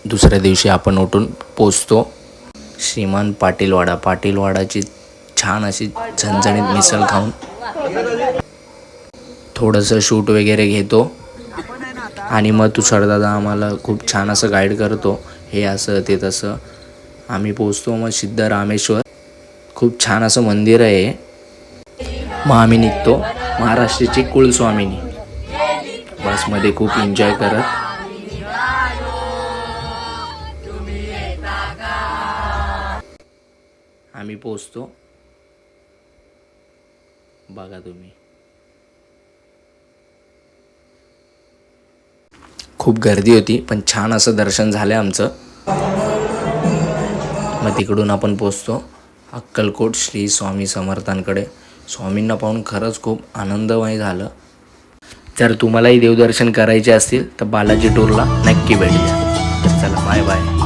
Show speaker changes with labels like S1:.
S1: दुसऱ्या दिवशी आपण उठून पोचतो श्रीमान पाटीलवाडाची छान अशी झणझणीत मिसळ खाऊन थोडंसं शूट वगैरे घेतो आणि मग तुषारदादा आम्हाला खूप छान असं गाईड करतो, हे असं ते तसं. आम्ही पोचतो मग सिद्धरामेश्वर, खूप छान असं मंदिर आहे. मग आम्ही निघतो महाराष्ट्राची कुलस्वामिनी बसमध्ये खूप एन्जॉय करत. आम्ही पोचतो, बघा तुम्ही. खूप गर्दी होती पण छान असं दर्शन झालं आमचं. मग तिकडून आपण पोचतो अक्कलकोट श्री स्वामी समर्थांकडे. स्वामींना पाहून खरंच खूप आनंदमय झालं. जर तुम्हालाही देवदर्शन करायचे असतील तर बालाजी टूरला नक्की भेट द्या. चला बाय बाय.